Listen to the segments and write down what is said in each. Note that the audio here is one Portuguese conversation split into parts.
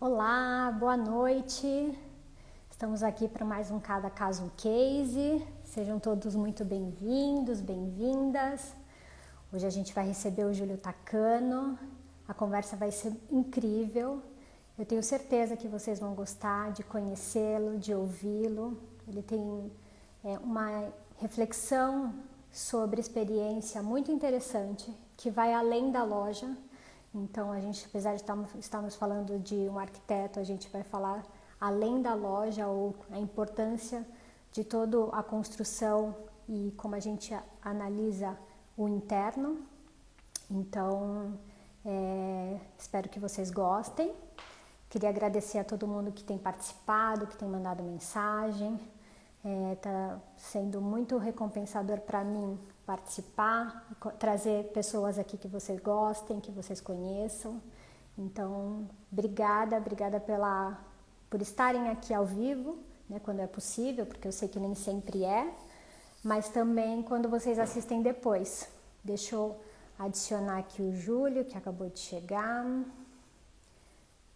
Olá, boa noite. Estamos aqui para mais um Cada Caso um Case. Sejam todos muito bem-vindos, bem-vindas. Hoje a gente vai receber o Júlio Takano. A conversa vai ser incrível. Eu tenho certeza que vocês vão gostar de conhecê-lo, de ouvi-lo. Ele tem uma reflexão sobre experiência muito interessante que vai além da loja. Então, a gente, apesar de estarmos falando de um arquiteto, a gente vai falar além da loja ou a importância de toda a construção e como a gente analisa o interno. Então, espero que vocês gostem. Queria agradecer a todo mundo que tem participado, que tem mandado mensagem. Está sendo muito recompensador para mim participar, trazer pessoas aqui que vocês gostem, que vocês conheçam. Então, obrigada por estarem aqui ao vivo, né, quando é possível, porque eu sei que nem sempre é, mas também quando vocês assistem depois. Deixa eu adicionar aqui o Júlio, que acabou de chegar.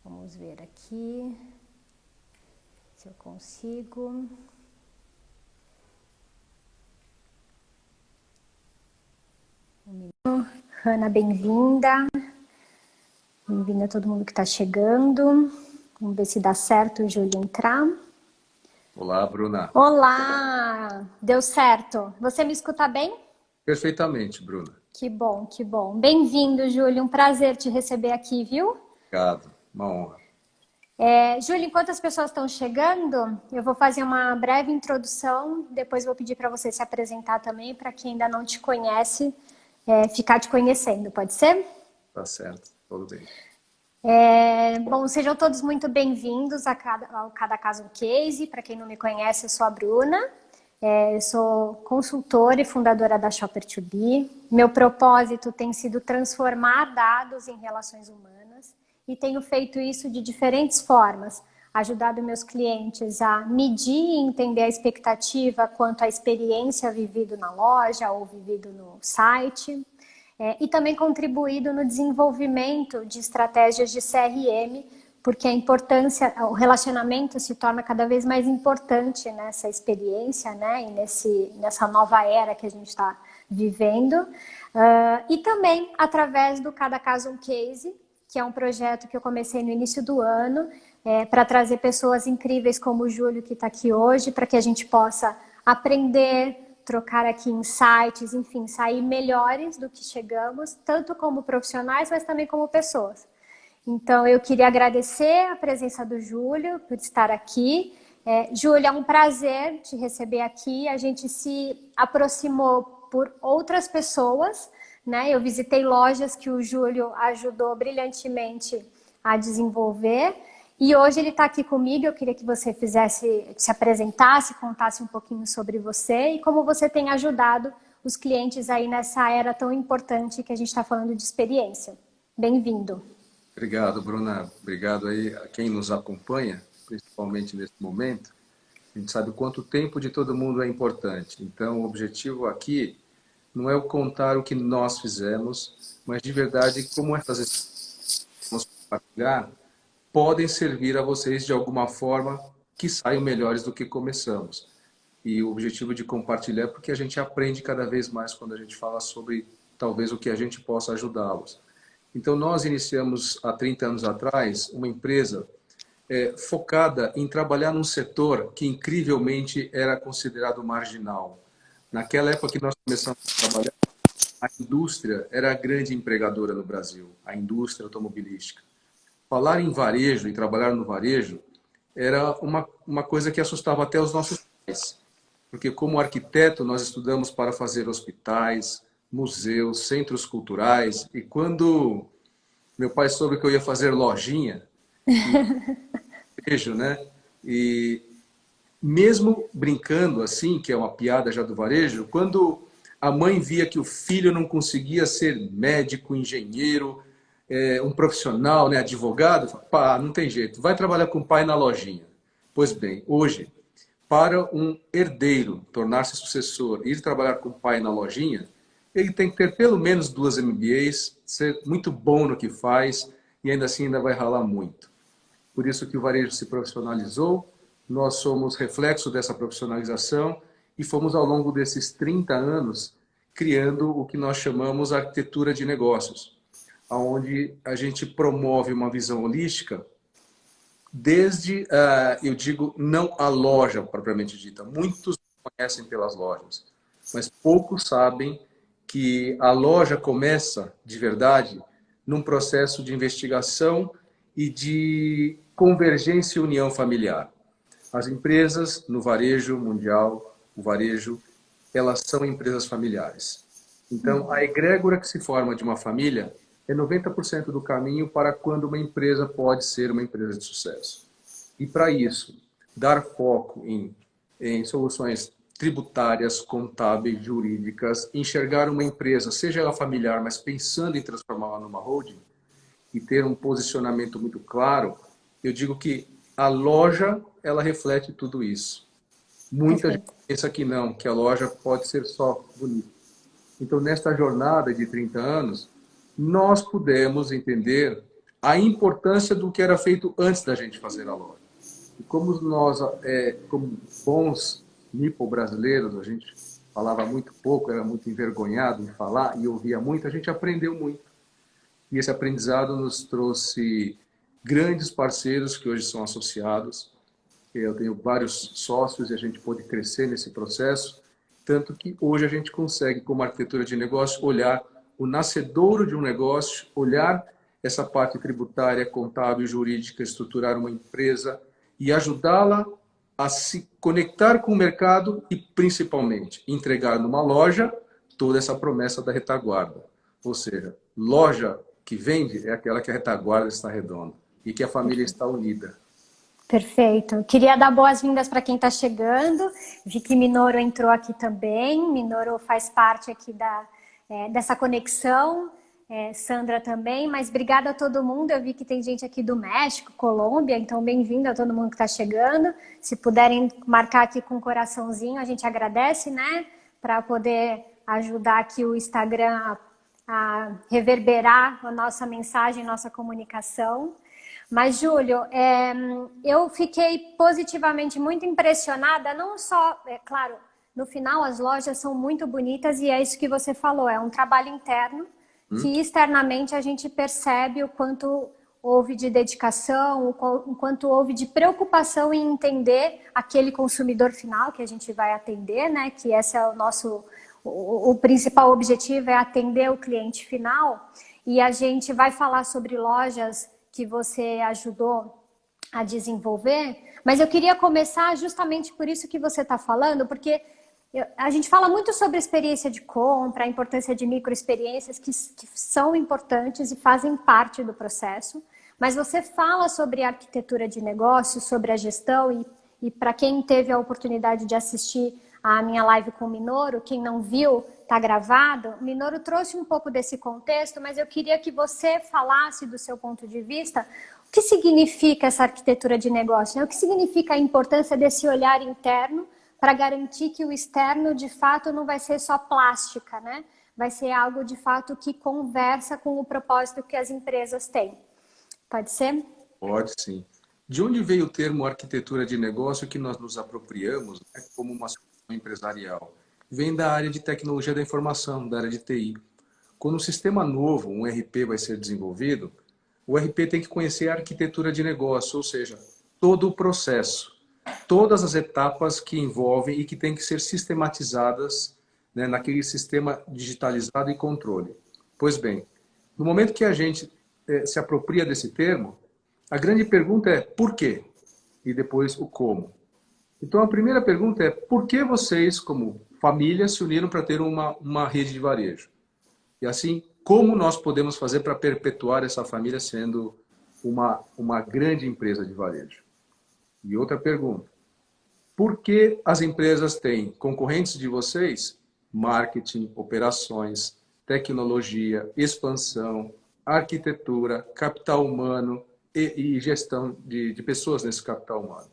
Vamos ver aqui se eu consigo. Hanna, bem-vinda. Bem-vinda a todo mundo que está chegando. Vamos ver se dá certo o Júlio entrar. Olá, Bruna. Olá! Deu certo. Você me escuta bem? Perfeitamente, Bruna. Que bom, que bom. Bem-vindo, Júlio. Um prazer te receber aqui, viu? Obrigado. Uma honra. Júlio, enquanto as pessoas estão chegando, eu vou fazer uma breve introdução. Depois vou pedir para você se apresentar também, para quem ainda não te conhece, ficar te conhecendo, pode ser? Tá certo, tudo bem. Bom, sejam todos muito bem-vindos ao Cada Caso um Case. Para quem não me conhece, eu sou a Bruna. Eu sou consultora e fundadora da Shopper2B. Meu propósito tem sido transformar dados em relações humanas e tenho feito isso de diferentes formas, ajudado meus clientes a medir e entender a expectativa quanto à experiência vivida na loja ou vivido no site, e também contribuído no desenvolvimento de estratégias de CRM, porque a importância, o relacionamento se torna cada vez mais importante nessa experiência, né, e nessa nova era que a gente está vivendo, e também através do Cada Caso um Case, que é um projeto que eu comecei no início do ano, para trazer pessoas incríveis como o Júlio, que está aqui hoje, para que a gente possa aprender, trocar aqui insights, enfim, sair melhores do que chegamos, tanto como profissionais, mas também como pessoas. Então, eu queria agradecer a presença do Júlio por estar aqui. Júlio, é um prazer te receber aqui. A gente se aproximou por outras pessoas, né? Eu visitei lojas que o Júlio ajudou brilhantemente a desenvolver. E hoje ele está aqui comigo. Eu queria que você se apresentasse, contasse um pouquinho sobre você e como você tem ajudado os clientes aí nessa era tão importante que a gente está falando de experiência. Bem-vindo. Obrigado, Bruna. Obrigado aí a quem nos acompanha, principalmente nesse momento. A gente sabe o quanto o tempo de todo mundo é importante. Então, o objetivo aqui não é o contar o que nós fizemos, mas de verdade como essas experiências que vamos compartilhar podem servir a vocês de alguma forma que saiam melhores do que começamos. E o objetivo de compartilhar é porque a gente aprende cada vez mais quando a gente fala sobre talvez o que a gente possa ajudá-los. Então, nós iniciamos há 30 anos atrás uma empresa focada em trabalhar num setor que incrivelmente era considerado marginal. Naquela época que nós começamos a trabalhar, a indústria era a grande empregadora no Brasil, a indústria automobilística. Falar em varejo e trabalhar no varejo era uma coisa que assustava até os nossos pais. Porque como arquiteto nós estudamos para fazer hospitais, museus, centros culturais. E quando meu pai soube que eu ia fazer lojinha, varejo, né? E mesmo brincando assim, que é uma piada já do varejo, quando a mãe via que o filho não conseguia ser médico, engenheiro, um profissional, né, advogado, pá, não tem jeito, vai trabalhar com o pai na lojinha. Pois bem, hoje, para um herdeiro tornar-se sucessor e ir trabalhar com o pai na lojinha, ele tem que ter pelo menos 2 MBAs, ser muito bom no que faz e ainda assim ainda vai ralar muito. por isso que o varejo se profissionalizou, nós somos reflexo dessa profissionalização e fomos, ao longo desses 30 anos, criando o que nós chamamos arquitetura de negócios, onde a gente promove uma visão holística desde, eu digo, não a loja propriamente dita. Muitos conhecem pelas lojas, mas poucos sabem que a loja começa, de verdade, num processo de investigação e de convergência e união familiar. As empresas no varejo mundial, o varejo, elas são empresas familiares. Então, a egrégora que se forma de uma família é 90% do caminho para quando uma empresa pode ser uma empresa de sucesso. E para isso, dar foco em soluções tributárias, contábeis, jurídicas, enxergar uma empresa, seja ela familiar, mas pensando em transformá-la numa holding, e ter um posicionamento muito claro, eu digo que a loja, ela reflete tudo isso. Muita gente pensa que não, que a loja pode ser só bonita. Então, nesta jornada de 30 anos, nós pudemos entender a importância do que era feito antes da gente fazer a loja. E como nós, como bons nipo-brasileiros, a gente falava muito pouco, era muito envergonhado em falar e ouvia muito, a gente aprendeu muito. E esse aprendizado nos trouxe grandes parceiros que hoje são associados. Eu tenho vários sócios e a gente pôde crescer nesse processo, tanto que hoje a gente consegue, como arquitetura de negócio, olhar o nascedouro de um negócio, olhar essa parte tributária, contábil, jurídica, estruturar uma empresa e ajudá-la a se conectar com o mercado e, principalmente, entregar numa loja toda essa promessa da retaguarda. Ou seja, loja que vende é aquela que a retaguarda está redonda e que a família está unida. Perfeito. Queria dar boas-vindas para quem está chegando. Vi que Minoru entrou aqui também. Minoru faz parte aqui dessa conexão. Sandra também. Mas obrigada a todo mundo. Eu vi que tem gente aqui do México, Colômbia. Então, bem-vindo a todo mundo que está chegando. Se puderem marcar aqui com um coraçãozinho, a gente agradece, né? Para poder ajudar aqui o Instagram a reverberar a nossa mensagem, nossa comunicação. Mas, Júlio, eu fiquei positivamente muito impressionada, não só, claro, no final as lojas são muito bonitas e é isso que você falou, é um trabalho interno que externamente a gente percebe o quanto houve de dedicação, o quanto houve de preocupação em entender aquele consumidor final que a gente vai atender, né? Que esse é o nosso, o principal objetivo é atender o cliente final. E a gente vai falar sobre lojas que você ajudou a desenvolver, mas eu queria começar justamente por isso que você está falando, porque a gente fala muito sobre experiência de compra, a importância de microexperiências que são importantes e fazem parte do processo, mas você fala sobre arquitetura de negócio, sobre a gestão e para quem teve a oportunidade de assistir a minha live com o Minoru, quem não viu, está gravado. O Minoru trouxe um pouco desse contexto, mas eu queria que você falasse do seu ponto de vista o que significa essa arquitetura de negócio, né? O que significa a importância desse olhar interno para garantir que o externo, de fato, não vai ser só plástica, né? Vai ser algo, de fato, que conversa com o propósito que as empresas têm. Pode ser? Pode, sim. De onde veio o termo arquitetura de negócio que nós nos apropriamos, né, como uma solução empresarial? Vem da área de tecnologia da informação, da área de TI. Quando um sistema novo, um RP, vai ser desenvolvido, o RP tem que conhecer a arquitetura de negócio, ou seja, todo o processo, todas as etapas que envolvem e que têm que ser sistematizadas, né, naquele sistema digitalizado e controle. Pois bem, no momento que a gente se apropria desse termo, a grande pergunta é por quê? E depois o como. Então a primeira pergunta é por que vocês, como família, se uniram para ter uma rede de varejo? E assim, como nós podemos fazer para perpetuar essa família sendo uma grande empresa de varejo? E outra pergunta, por que as empresas têm concorrentes de vocês? Marketing, operações, tecnologia, expansão, arquitetura, capital humano e gestão de pessoas nesse capital humano.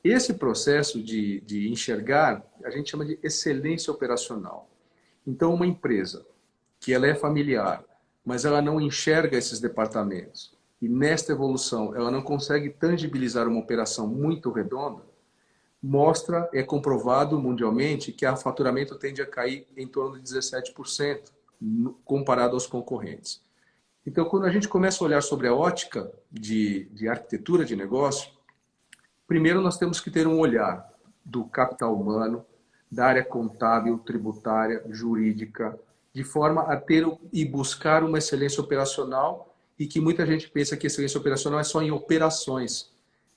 Esse processo de enxergar, a gente chama de excelência operacional. Então, uma empresa que ela é familiar, mas ela não enxerga esses departamentos, e nesta evolução ela não consegue tangibilizar uma operação muito redonda, é comprovado mundialmente que o faturamento tende a cair em torno de 17% comparado aos concorrentes. Então, quando a gente começa a olhar sobre a ótica de arquitetura de negócio, primeiro nós temos que ter um olhar do capital humano, da área contábil, tributária, jurídica, de forma a ter e buscar uma excelência operacional, e que muita gente pensa que excelência operacional é só em operações.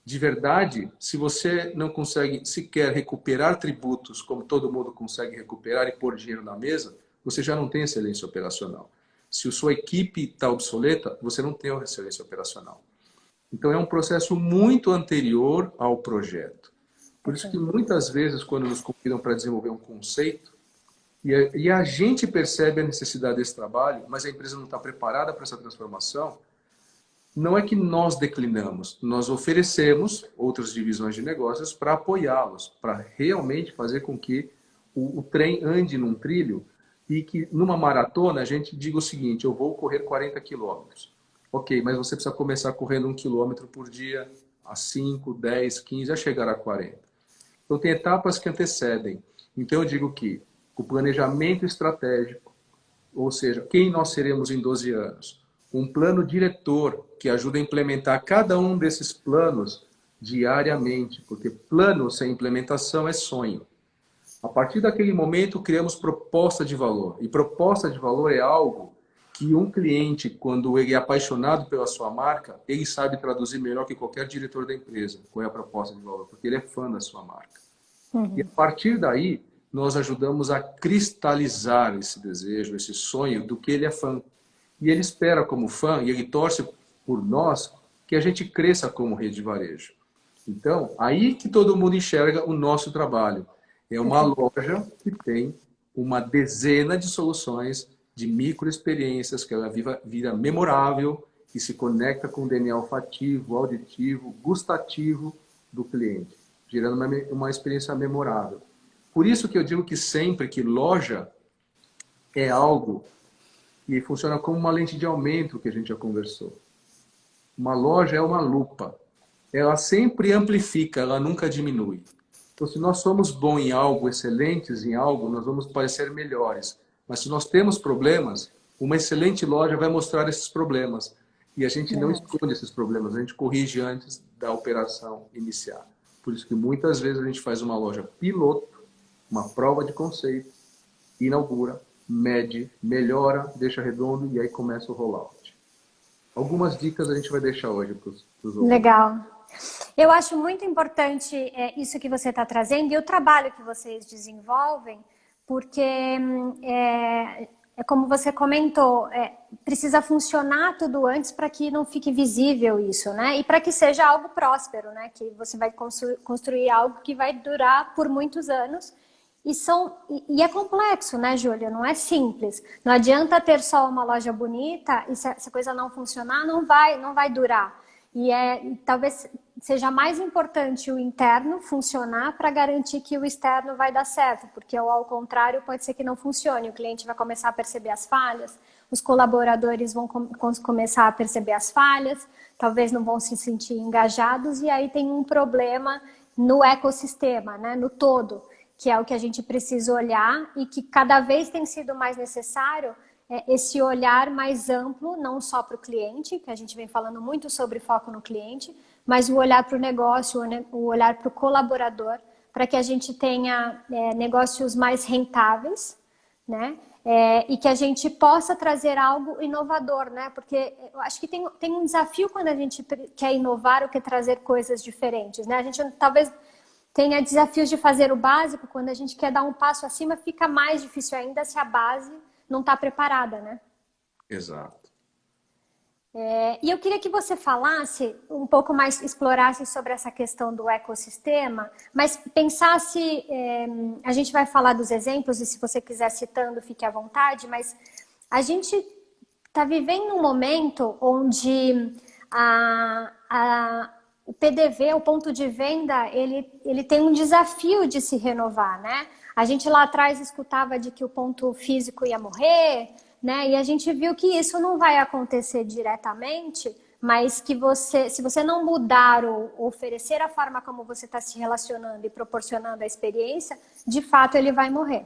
De verdade, se você não consegue sequer recuperar tributos como todo mundo consegue recuperar e pôr dinheiro na mesa, você já não tem excelência operacional. Se a sua equipe está obsoleta, você não tem excelência operacional. Então é um processo muito anterior ao projeto. Por isso que muitas vezes, quando nos convidam para desenvolver um conceito, e a gente percebe a necessidade desse trabalho, mas a empresa não está preparada para essa transformação, não é que nós declinamos, nós oferecemos outras divisões de negócios para apoiá-los, para realmente fazer com que o trem ande num trilho e que numa maratona a gente diga o seguinte: eu vou correr 40 quilômetros. Ok, mas você precisa começar correndo 1 quilômetro por dia, a 5, 10, 15, a chegar a 40. Então tem etapas que antecedem. Então eu digo que o planejamento estratégico, ou seja, quem nós seremos em 12 anos, um plano diretor que ajuda a implementar cada um desses planos diariamente, porque plano sem implementação é sonho. A partir daquele momento, criamos proposta de valor. E proposta de valor é algo que um cliente, quando ele é apaixonado pela sua marca, ele sabe traduzir melhor que qualquer diretor da empresa qual é a proposta de valor, porque ele é fã da sua marca. E a partir daí, nós ajudamos a cristalizar esse desejo, esse sonho do que ele é fã. E ele espera como fã, e ele torce por nós, que a gente cresça como rede de varejo. Então, aí que todo mundo enxerga o nosso trabalho. É uma loja que tem uma dezena de soluções, de microexperiências, que ela vira memorável, que se conecta com o DNA olfativo, auditivo, gustativo do cliente, gerando uma experiência memorável. Por isso que eu digo que sempre que loja é algo e funciona como uma lente de aumento que a gente já conversou. Uma loja é uma lupa. Ela sempre amplifica, ela nunca diminui. Então, se nós somos bons em algo, excelentes em algo, nós vamos parecer melhores. Mas se nós temos problemas, uma excelente loja vai mostrar esses problemas. E a gente não esconde esses problemas, a gente corrige antes da operação iniciar. Por isso que muitas vezes a gente faz uma loja piloto, uma prova de conceito, inaugura, mede, melhora, deixa redondo e aí começa o rollout. Algumas dicas a gente vai deixar hoje para os ouvintes. Legal. Eu acho muito importante isso que você está trazendo e o trabalho que vocês desenvolvem, porque como você comentou, precisa funcionar tudo antes para que não fique visível isso, né? E para que seja algo próspero, né? Que você vai construir algo que vai durar por muitos anos. E é complexo, né, Júlia? Não é simples. Não adianta ter só uma loja bonita e se a coisa não funcionar, não vai durar. E talvez seja mais importante o interno funcionar para garantir que o externo vai dar certo, porque ao contrário pode ser que não funcione. O cliente vai começar a perceber as falhas, os colaboradores vão começar a perceber as falhas, talvez não vão se sentir engajados e aí tem um problema no ecossistema, né, no todo, que é o que a gente precisa olhar e que cada vez tem sido mais necessário esse olhar mais amplo, não só para o cliente, que a gente vem falando muito sobre foco no cliente, mas o olhar para o negócio, o olhar para o colaborador, para que a gente tenha negócios mais rentáveis, né? E que a gente possa trazer algo inovador, né? Porque eu acho que tem um desafio quando a gente quer inovar ou quer trazer coisas diferentes, né? A gente talvez tenha desafios de fazer o básico, quando a gente quer dar um passo acima, fica mais difícil ainda se a base não está preparada, né? Exato. E eu queria que você falasse um pouco mais, explorasse sobre essa questão do ecossistema, mas pensasse, a gente vai falar dos exemplos e se você quiser citando, fique à vontade, mas a gente está vivendo um momento onde o PDV, o ponto de venda, ele tem um desafio de se renovar, né? A gente lá atrás escutava de que o ponto físico ia morrer, né? E a gente viu que isso não vai acontecer diretamente, mas que você, se você não mudar ou oferecer a forma como você está se relacionando e proporcionando a experiência, de fato ele vai morrer.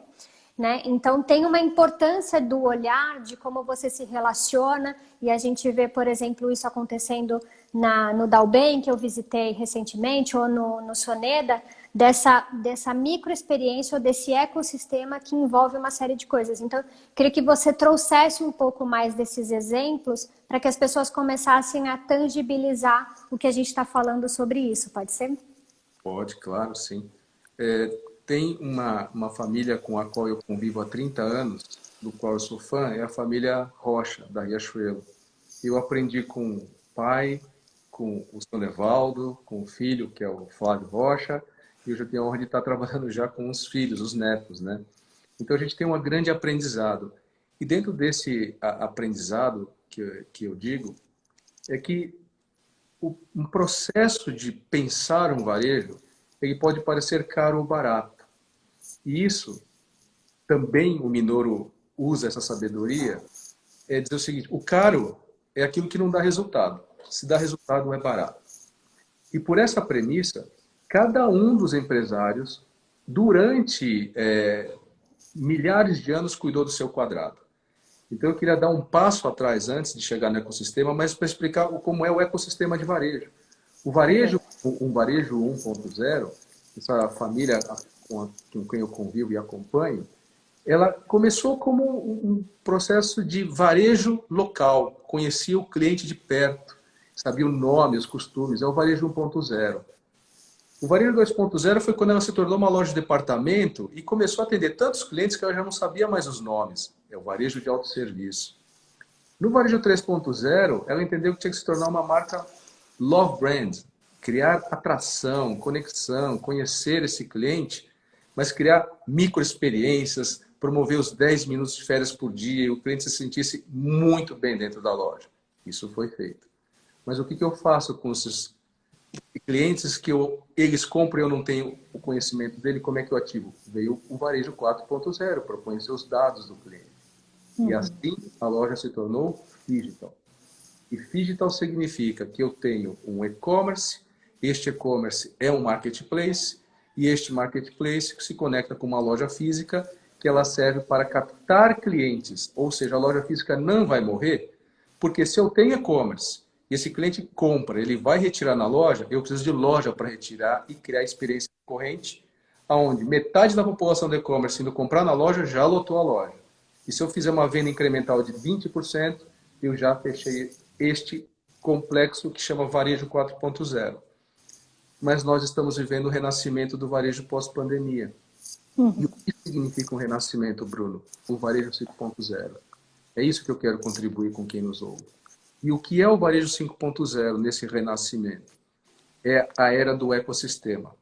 Né? Então tem uma importância do olhar, de como você se relaciona, e a gente vê, por exemplo, isso acontecendo no Dalben, que eu visitei recentemente, ou no Soneda, dessa microexperiência ou desse ecossistema que envolve uma série de coisas. Então, queria que você trouxesse um pouco mais desses exemplos para que as pessoas começassem a tangibilizar o que a gente está falando sobre isso, pode ser? Pode, claro, sim. Tem uma família com a qual eu convivo há 30 anos, do qual eu sou fã, é a família Rocha, da Riachuelo. Eu aprendi com o pai, com o seu Levaldo, com o filho, que é o Flávio Rocha, e eu já tenho a honra de estar trabalhando já com os filhos, os netos, né? Então a gente tem um grande aprendizado. E dentro desse aprendizado que eu digo, é que um processo de pensar um varejo, ele pode parecer caro ou barato. E isso, também o Minoro usa essa sabedoria, é dizer o seguinte, o caro é aquilo que não dá resultado. Se dá resultado, é barato. E por essa premissa, cada um dos empresários, durante milhares de anos, cuidou do seu quadrado. Então eu queria dar um passo atrás antes de chegar no ecossistema, mas para explicar como é o ecossistema de varejo. O varejo, um varejo 1.0, essa família com quem eu convivo e acompanho, ela começou como um processo de varejo local, conhecia o cliente de perto, sabia o nome, os costumes, é o varejo 1.0. O varejo 2.0 foi quando ela se tornou uma loja de departamento e começou a atender tantos clientes que ela já não sabia mais os nomes. É o varejo de autosserviço. No varejo 3.0, ela entendeu que tinha que se tornar uma marca love brand, criar atração, conexão, conhecer esse cliente, mas criar microexperiências, promover os 10 minutos de férias por dia e o cliente se sentisse muito bem dentro da loja. Isso foi feito. Mas o que eu faço com esses clientes que eles compram e eu não tenho o conhecimento dele, como é que eu ativo? Veio o varejo 4.0 para conhecer os dados do cliente. E assim a loja se tornou digital. E digital significa que eu tenho um e-commerce, este e-commerce é um marketplace, e este marketplace se conecta com uma loja física que ela serve para captar clientes. Ou seja, a loja física não vai morrer, porque se eu tenho e-commerce e esse cliente compra, ele vai retirar na loja, eu preciso de loja para retirar e criar experiência corrente, onde metade da população do e-commerce indo comprar na loja já lotou a loja. E se eu fizer uma venda incremental de 20%, eu já fechei este complexo que chama varejo 4.0. Mas nós estamos vivendo o renascimento do varejo pós-pandemia. E o que significa um renascimento, Bruno? O varejo 5.0. É isso que eu quero contribuir com quem nos ouve. E o que é o varejo 5.0 nesse renascimento? É a era do ecossistema.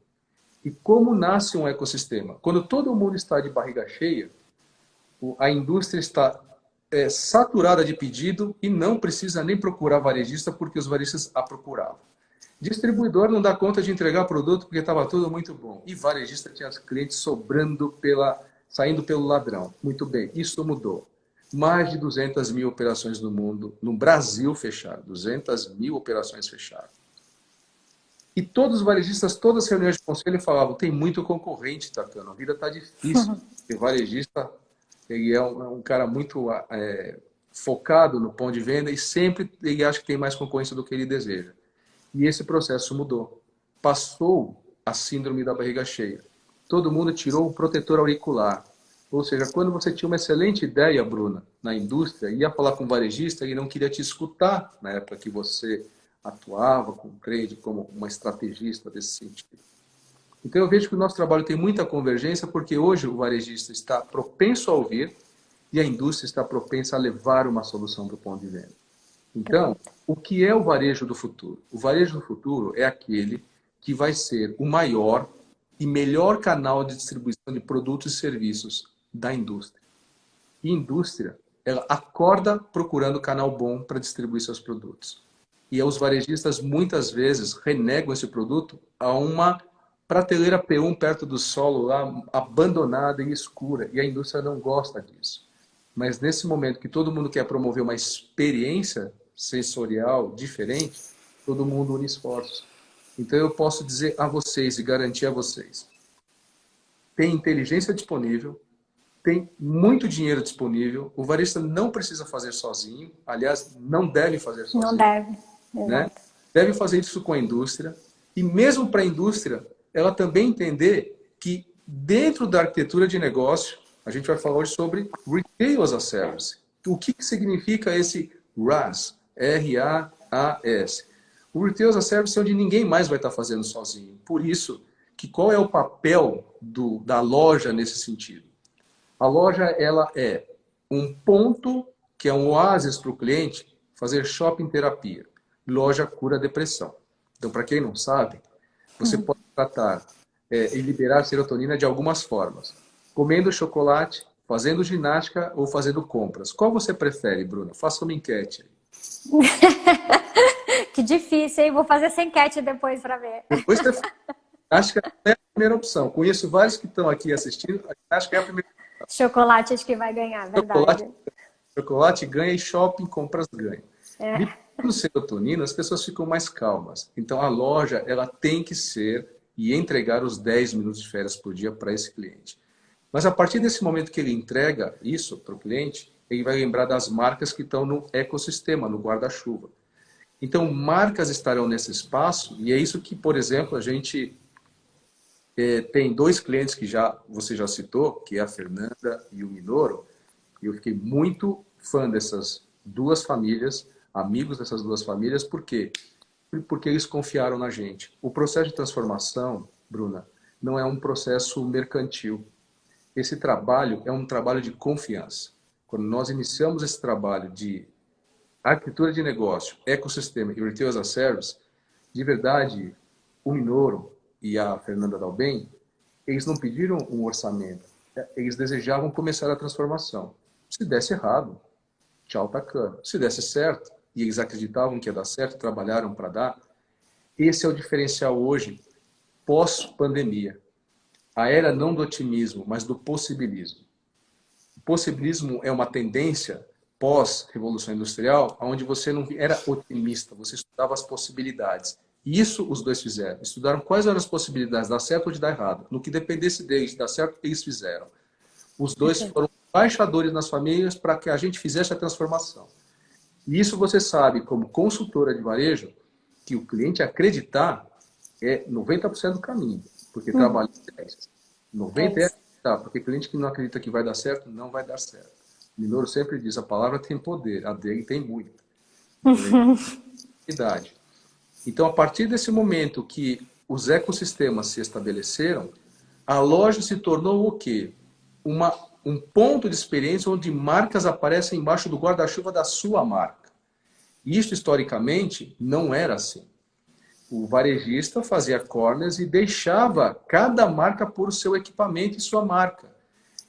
E como nasce um ecossistema? Quando todo mundo está de barriga cheia, a indústria está saturada de pedido e não precisa nem procurar varejista porque os varejistas a procuravam. Distribuidor não dá conta de entregar produto porque estava tudo muito bom. E varejista tinha os clientes saindo pelo ladrão. Muito bem, isso mudou. Mais de 200 mil operações no mundo, no Brasil fecharam. 200 mil operações fecharam. E todos os varejistas, todas as reuniões de conselho falavam, tem muito concorrente, Tacano, a vida está difícil. O varejista ele é um cara muito focado no ponto de venda e sempre ele acha que tem mais concorrência do que ele deseja. E esse processo mudou. Passou a síndrome da barriga cheia. Todo mundo tirou o protetor auricular. Ou seja, quando você tinha uma excelente ideia, Bruna, na indústria, ia falar com o varejista, ele não queria te escutar na época que você atuava com o trade como uma estrategista desse sentido. Então eu vejo que o nosso trabalho tem muita convergência porque hoje o varejista está propenso a ouvir e a indústria está propensa a levar uma solução para o ponto de venda. Então, o que é o varejo do futuro? O varejo do futuro é aquele que vai ser o maior e melhor canal de distribuição de produtos e serviços da indústria. E a indústria, ela acorda procurando canal bom para distribuir seus produtos. E os varejistas muitas vezes renegam esse produto a uma prateleira P1 perto do solo, lá, abandonada e escura. E a indústria não gosta disso. Mas nesse momento que todo mundo quer promover uma experiência sensorial diferente, todo mundo une esforços. Então eu posso dizer a vocês e garantir a vocês, tem inteligência disponível, tem muito dinheiro disponível, o varejista não precisa fazer sozinho, aliás, não deve fazer sozinho. Não deve, né? Deve fazer isso com a indústria, e mesmo para a indústria, ela também entender que dentro da arquitetura de negócio, a gente vai falar hoje sobre Retail as a Service. O que significa esse RaaS? R-A-A-S. O Retail as a Service é onde ninguém mais vai estar fazendo sozinho. Por isso, que qual é o papel da loja nesse sentido? A loja ela é um ponto que é um oásis para o cliente fazer shopping terapia. Loja cura depressão. Então, para quem não sabe, você pode tratar e liberar serotonina de algumas formas. Comendo chocolate, fazendo ginástica ou fazendo compras. Qual você prefere, Bruna? Faça uma enquete. Que difícil, hein? Vou fazer essa enquete depois para ver. Depois você... Acho que é a primeira opção. Conheço vários que estão aqui assistindo. Acho que é a primeira opção. Chocolate acho que vai ganhar, verdade. Chocolate ganha e shopping, compras ganha. No serotonina, as pessoas ficam mais calmas. Então, a loja ela tem que ser e entregar os 10 minutos de férias por dia para esse cliente. Mas, a partir desse momento que ele entrega isso para o cliente, ele vai lembrar das marcas que estão no ecossistema, no guarda-chuva. Então, marcas estarão nesse espaço e é isso que, por exemplo, a gente tem 2 clientes que você já citou, que é a Fernanda e o Minoro. E eu fiquei muito fã dessas 2 famílias, amigos dessas 2 famílias, por quê? Porque eles confiaram na gente. O processo de transformação, Bruna, não é um processo mercantil. Esse trabalho é um trabalho de confiança. Quando nós iniciamos esse trabalho de arquitetura de negócio, ecossistema e Retail as a Service, de verdade, o Minoro e a Fernanda Dalben, eles não pediram um orçamento. Eles desejavam começar a transformação. Se desse errado, tchau, tacana. Se desse certo, e eles acreditavam que ia dar certo, trabalharam para dar, esse é o diferencial hoje, pós-pandemia. A era não do otimismo, mas do possibilismo. O possibilismo é uma tendência pós-revolução industrial, onde você não era otimista, você estudava as possibilidades. E isso os 2 fizeram. Estudaram quais eram as possibilidades, dar certo ou de dar errado. No que dependesse deles, dar certo, eles fizeram. Os 2 foram embaixadores nas famílias para que a gente fizesse a transformação. E isso você sabe, como consultora de varejo, que o cliente acreditar é 90% do caminho. Porque trabalha 10%. 90% é acreditar, porque cliente que não acredita que vai dar certo, não vai dar certo. O Minoro sempre diz, a palavra tem poder, a dele tem muito. Então, a partir desse momento que os ecossistemas se estabeleceram, a loja se tornou o quê? Um ponto de experiência onde marcas aparecem embaixo do guarda-chuva da sua marca. Isso, historicamente, não era assim. O varejista fazia corners e deixava cada marca por seu equipamento e sua marca.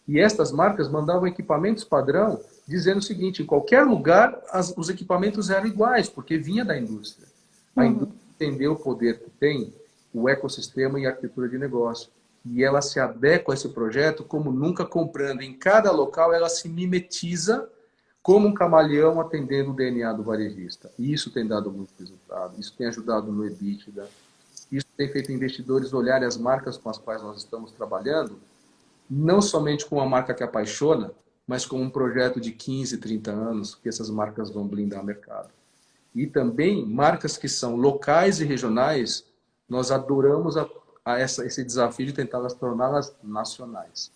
E estas marcas mandavam equipamentos padrão, dizendo o seguinte, em qualquer lugar os equipamentos eram iguais, porque vinha da indústria. A indústria entendeu o poder que tem o ecossistema e a arquitetura de negócio. E ela se adequa a esse projeto como nunca comprando. Em cada local ela se mimetiza como um camaleão atendendo o DNA do varejista. E isso tem dado muito resultado. Isso tem ajudado no EBITDA. Isso tem feito investidores olharem as marcas com as quais nós estamos trabalhando, não somente com uma marca que apaixona, mas com um projeto de 15, 30 anos que essas marcas vão blindar o mercado. E também marcas que são locais e regionais, nós adoramos esse desafio de tentá-las torná-las nacionais.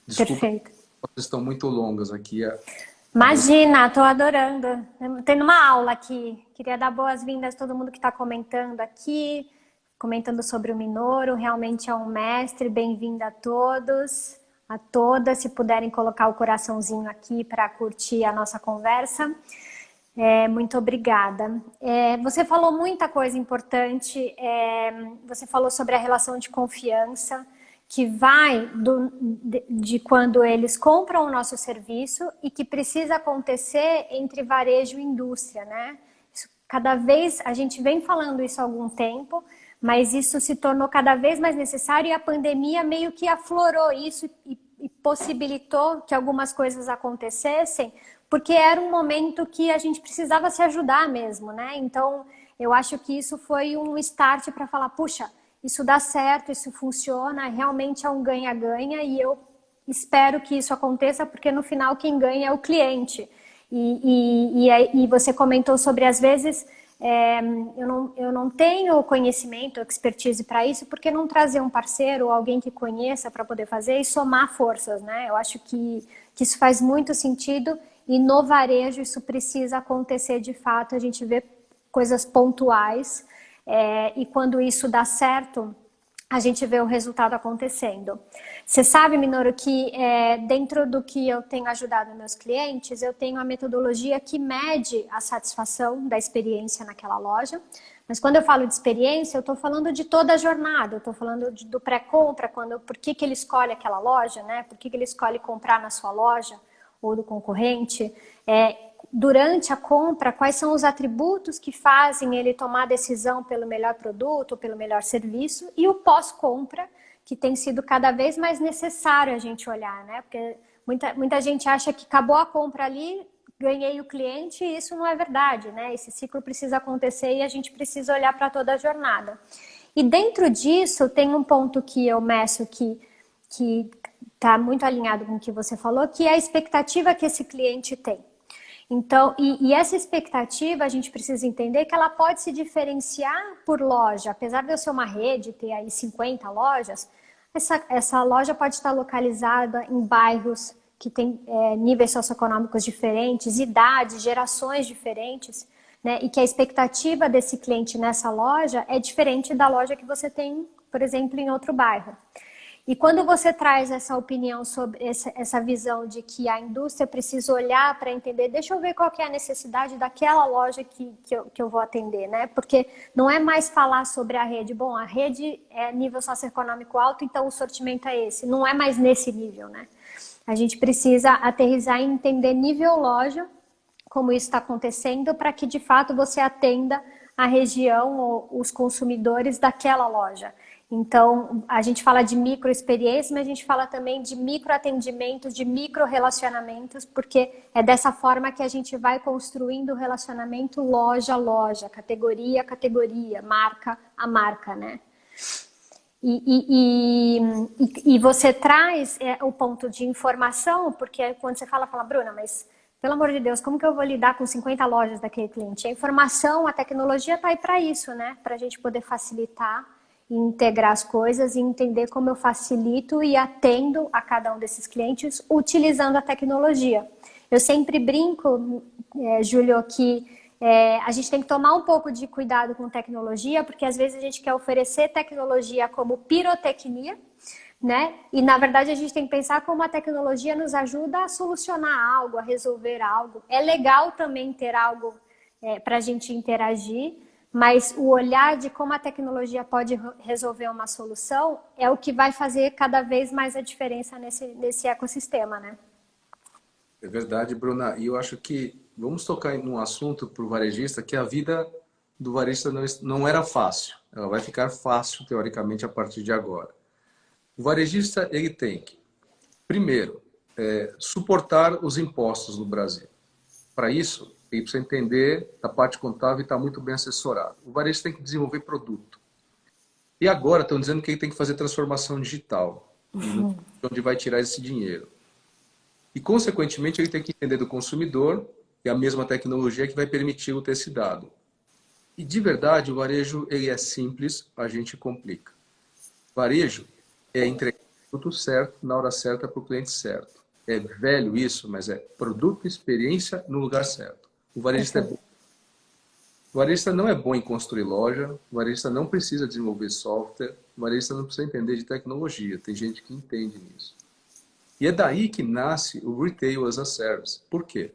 Desculpa, Perfeito. vocês estão muito longas aqui. Imagina, estou adorando. Tendo uma aula aqui. Queria dar boas-vindas a todo mundo que está comentando aqui, comentando sobre o Minoro. Realmente é um mestre. Bem-vindo a todos, a todas. Se puderem colocar o coraçãozinho aqui para curtir a nossa conversa. Muito obrigada. Você falou muita coisa importante. Você falou sobre a relação de confiança que vai de quando eles compram o nosso serviço e que precisa acontecer entre varejo e indústria, né? Cada vez, a gente vem falando isso há algum tempo, mas isso se tornou cada vez mais necessário e a pandemia meio que aflorou isso e possibilitou que algumas coisas acontecessem, porque era um momento que a gente precisava se ajudar mesmo, né? Então, eu acho que isso foi um start para falar, puxa, isso dá certo, isso funciona, realmente é um ganha-ganha e eu espero que isso aconteça, porque no final quem ganha é o cliente. E você comentou sobre, às vezes, eu não tenho conhecimento, expertise para isso, porque não trazer um parceiro ou alguém que conheça para poder fazer e somar forças, né? Eu acho que isso faz muito sentido e no varejo isso precisa acontecer de fato, a gente vê coisas pontuais e quando isso dá certo, a gente vê o resultado acontecendo. Você sabe, Minoru, que dentro do que eu tenho ajudado meus clientes, eu tenho a metodologia que mede a satisfação da experiência naquela loja. Mas quando eu falo de experiência, eu estou falando de toda a jornada. Eu estou falando do pré-compra, por que ele escolhe aquela loja, né? Por que ele escolhe comprar na sua loja ou do concorrente. Durante a compra, quais são os atributos que fazem ele tomar a decisão pelo melhor produto, ou pelo melhor serviço, e o pós-compra, que tem sido cada vez mais necessário a gente olhar, né? Porque muita gente acha que acabou a compra ali, ganhei o cliente, e isso não é verdade, né? Esse ciclo precisa acontecer e a gente precisa olhar para toda a jornada. E dentro disso, tem um ponto que eu meço que está muito alinhado com o que você falou, que é a expectativa que esse cliente tem. Então, e essa expectativa a gente precisa entender que ela pode se diferenciar por loja. Apesar de eu ser uma rede, ter aí 50 lojas, essa loja pode estar localizada em bairros que têm níveis socioeconômicos diferentes, idades, gerações diferentes, né? E que a expectativa desse cliente nessa loja é diferente da loja que você tem, por exemplo, em outro bairro. E quando você traz essa opinião sobre essa visão de que a indústria precisa olhar para entender, deixa eu ver qual que é a necessidade daquela loja que eu vou atender, né? Porque não é mais falar sobre a rede. Bom, a rede é nível socioeconômico alto, então o sortimento é esse. Não é mais nesse nível, né? A gente precisa aterrissar e entender nível loja, como isso está acontecendo, para que de fato você atenda a região ou os consumidores daquela loja. Então, a gente fala de microexperiência, mas a gente fala também de microatendimentos, de microrelacionamentos, porque é dessa forma que a gente vai construindo o relacionamento loja a loja, categoria a categoria, marca a marca, né? E você traz o ponto de informação, porque quando você fala, Bruna, mas pelo amor de Deus, como que eu vou lidar com 50 lojas daquele cliente? A informação, a tecnologia está aí para isso, né? Para a gente poder facilitar e integrar as coisas e entender como eu facilito e atendo a cada um desses clientes utilizando a tecnologia. Eu sempre brinco, Júlio, que a gente tem que tomar um pouco de cuidado com tecnologia, porque às vezes a gente quer oferecer tecnologia como pirotecnia, né? E na verdade a gente tem que pensar como a tecnologia nos ajuda a solucionar algo, a resolver algo. É legal também ter algo para a gente interagir, mas o olhar de como a tecnologia pode resolver uma solução é o que vai fazer cada vez mais a diferença nesse ecossistema, né? É verdade, Bruna. E eu acho que vamos tocar num assunto para o varejista que a vida do varejista não era fácil. Ela vai ficar fácil, teoricamente, a partir de agora. O varejista ele tem que, primeiro, suportar os impostos no Brasil. Para isso, ele precisa entender a parte contábil e estar muito bem assessorado. O varejista tem que desenvolver produto. E agora estão dizendo que ele tem que fazer transformação digital, onde vai tirar esse dinheiro. E, consequentemente, ele tem que entender do consumidor e a mesma tecnologia que vai permitir ter esse dado. E, de verdade, o varejo ele é simples, a gente complica. O varejo é entregar o produto certo, na hora certa, para o cliente certo. É velho isso, mas é produto e experiência no lugar certo. O varejista é bom. O varejista não é bom em construir loja, o varejista não precisa desenvolver software, o varejista não precisa entender de tecnologia. Tem gente que entende nisso. E é daí que nasce o Retail as a Service. Por quê?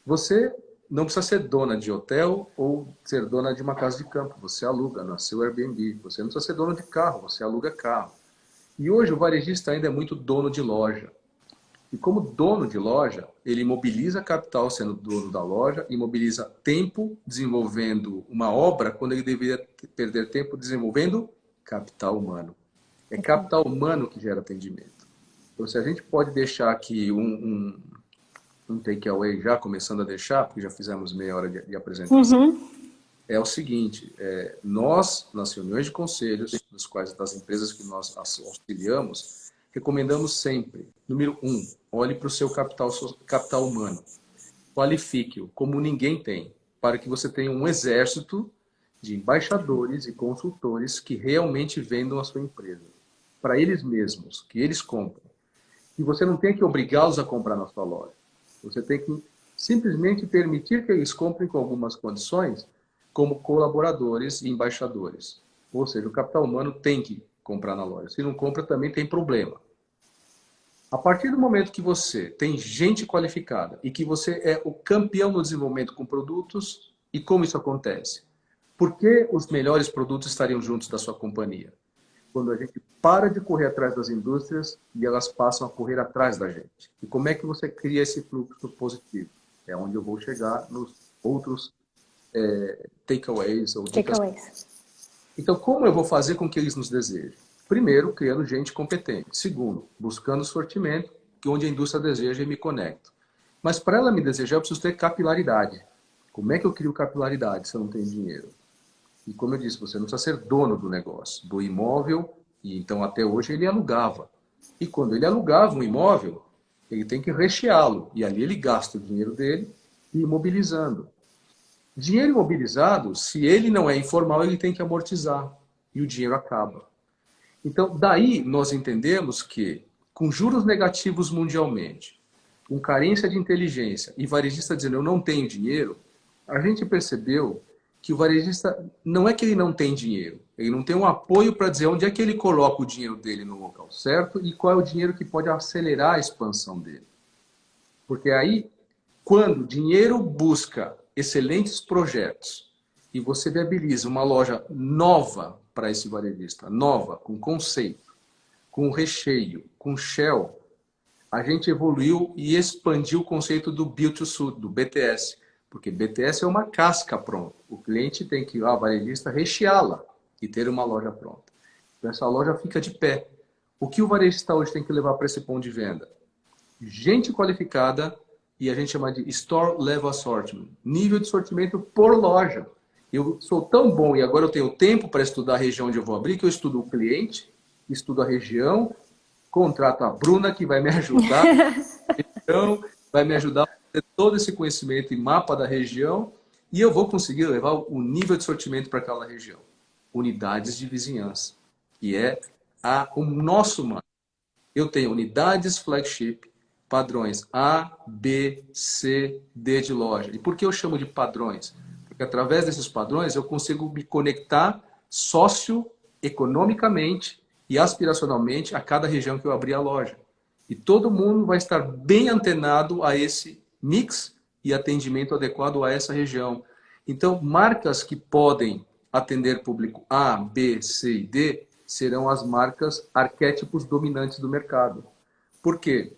Você não precisa ser dona de hotel ou ser dona de uma casa de campo. Você aluga no seu Airbnb. Você não precisa ser dono de carro, você aluga carro. E hoje o varejista ainda é muito dono de loja. E como dono de loja, ele imobiliza capital sendo dono da loja, imobiliza tempo desenvolvendo uma obra quando ele deveria perder tempo desenvolvendo capital humano. É capital humano que gera atendimento. Então, se a gente pode deixar aqui um takeaway já, começando a deixar, porque já fizemos meia hora de apresentação, é o seguinte, nós, nas reuniões de conselhos, das empresas que nós auxiliamos, recomendamos sempre, número 1, olhe para o seu capital humano, qualifique-o como ninguém tem, para que você tenha um exército de embaixadores e consultores que realmente vendam a sua empresa, para eles mesmos, que eles comprem. E você não tem que obrigá-los a comprar na sua loja. Você tem que simplesmente permitir que eles comprem com algumas condições, como colaboradores e embaixadores. Ou seja, o capital humano tem que comprar na loja. Se não compra, também tem problema. A partir do momento que você tem gente qualificada e que você é o campeão no desenvolvimento com produtos, e como isso acontece? Por que os melhores produtos estariam juntos da sua companhia? Quando a gente para de correr atrás das indústrias e elas passam a correr atrás da gente. E como é que você cria esse fluxo positivo? É onde eu vou chegar nos outros takeaways. Então, como eu vou fazer com que eles nos desejem? Primeiro, criando gente competente. Segundo, buscando sortimento, que onde a indústria deseja eu me conecto. Mas para ela me desejar, eu preciso ter capilaridade. Como é que eu crio capilaridade se eu não tenho dinheiro? E como eu disse, você não precisa ser dono do negócio, do imóvel, e então até hoje ele alugava. E quando ele alugava um imóvel, ele tem que recheá-lo. E ali ele gasta o dinheiro dele imobilizando. Dinheiro imobilizado, se ele não é informal, ele tem que amortizar. E o dinheiro acaba. Então, daí nós entendemos que, com juros negativos mundialmente, com carência de inteligência, e varejista dizendo eu não tenho dinheiro, a gente percebeu que o varejista não é que ele não tem dinheiro, ele não tem um apoio para dizer onde é que ele coloca o dinheiro dele no local certo e qual é o dinheiro que pode acelerar a expansão dele. Porque aí, quando o dinheiro busca excelentes projetos e você viabiliza uma loja nova para esse varejista, nova, com conceito, com recheio, com shell, a gente evoluiu e expandiu o conceito do Build to Suit, do BTS. Porque BTS é uma casca pronta. O cliente tem que ir lá, o varejista, recheá-la e ter uma loja pronta. Então, essa loja fica de pé. O que o varejista hoje tem que levar para esse ponto de venda? Gente qualificada e a gente chama de Store Level Assortment. Nível de sortimento por loja. Eu sou tão bom e agora eu tenho tempo para estudar a região onde eu vou abrir, que eu estudo o cliente, estudo a região, contrato a Bruna, que vai me ajudar, vai me ajudar a ter todo esse conhecimento e mapa da região, e eu vou conseguir levar o nível de sortimento para aquela região. Unidades de vizinhança, que é o nosso mapa. Eu tenho unidades flagship, padrões A, B, C, D de loja. E por que eu chamo de padrões? Porque através desses padrões eu consigo me conectar socioeconomicamente e aspiracionalmente a cada região que eu abrir a loja. E todo mundo vai estar bem antenado a esse mix e atendimento adequado a essa região. Então, marcas que podem atender público A, B, C e D serão as marcas arquétipos dominantes do mercado. Por quê?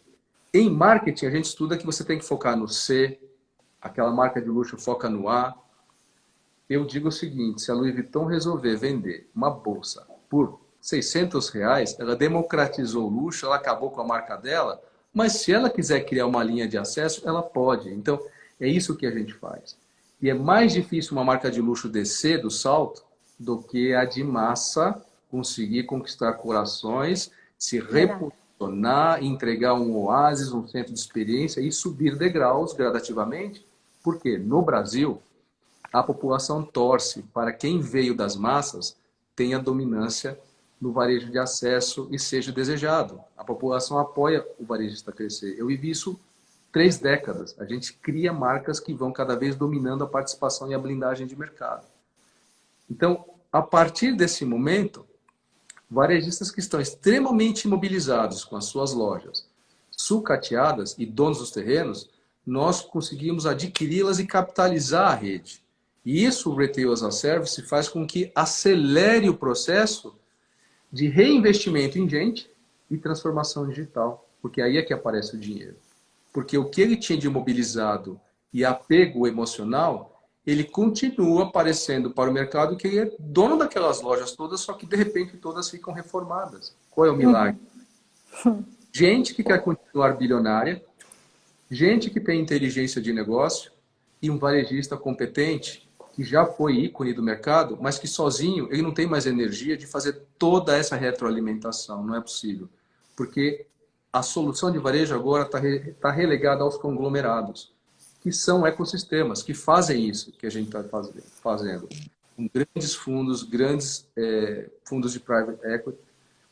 Em marketing, a gente estuda que você tem que focar no C, aquela marca de luxo foca no A. Eu digo o seguinte, se a Louis Vuitton resolver vender uma bolsa por R$600, ela democratizou o luxo, ela acabou com a marca dela, mas se ela quiser criar uma linha de acesso, ela pode. Então, é isso que a gente faz. E é mais difícil uma marca de luxo descer do salto do que a de massa conseguir conquistar corações, se reposicionar, entregar um oásis, um centro de experiência e subir degraus gradativamente. Porque no Brasil, a população torce para quem veio das massas tenha dominância no varejo de acesso e seja desejado. A população apoia o varejista crescer. Eu vivi isso 3 décadas. A gente cria marcas que vão cada vez dominando a participação e a blindagem de mercado. Então, a partir desse momento, varejistas que estão extremamente imobilizados com as suas lojas, sucateadas e donos dos terrenos, nós conseguimos adquiri-las e capitalizar a rede. E isso, o Retail as a Service, faz com que acelere o processo de reinvestimento em gente e transformação digital. Porque aí é que aparece o dinheiro. Porque o que ele tinha de imobilizado e apego emocional, ele continua aparecendo para o mercado que ele é dono daquelas lojas todas, só que de repente todas ficam reformadas. Qual é o milagre? Gente que quer continuar bilionária, Gente que tem inteligência de negócio e um varejista competente que já foi ícone do mercado, mas que sozinho ele não tem mais energia de fazer toda essa retroalimentação. Não é possível. Porque a solução de varejo agora está relegada aos conglomerados, que são ecossistemas, que fazem isso que a gente está fazendo. Com grandes fundos, grandes fundos de private equity.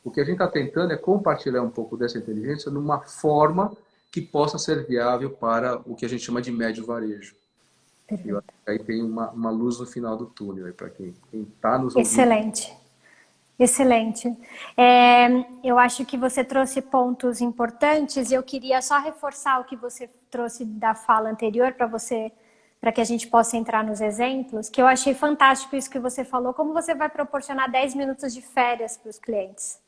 O que a gente está tentando é compartilhar um pouco dessa inteligência numa forma que possa ser viável para o que a gente chama de médio varejo. E eu acho que aí tem uma luz no final do túnel para quem está nos ouvindo. Excelente. Excelente. Eu acho que você trouxe pontos importantes e eu queria só reforçar o que você trouxe da fala anterior para que a gente possa entrar nos exemplos, que eu achei fantástico isso que você falou, como você vai proporcionar 10 minutos de férias para os clientes.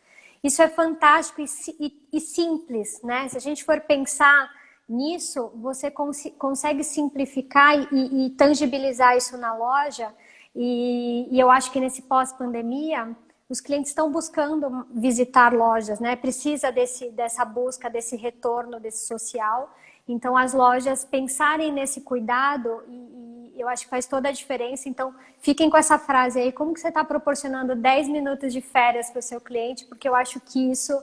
Isso é fantástico e simples, né? Se a gente for pensar nisso, você consegue simplificar e tangibilizar isso na loja e eu acho que nesse pós-pandemia os clientes estão buscando visitar lojas, né? Precisa dessa busca, desse retorno, desse social. Então, as lojas pensarem nesse cuidado e eu acho que faz toda a diferença. Então, fiquem com essa frase aí. Como que você está proporcionando 10 minutos de férias para o seu cliente? Porque eu acho que isso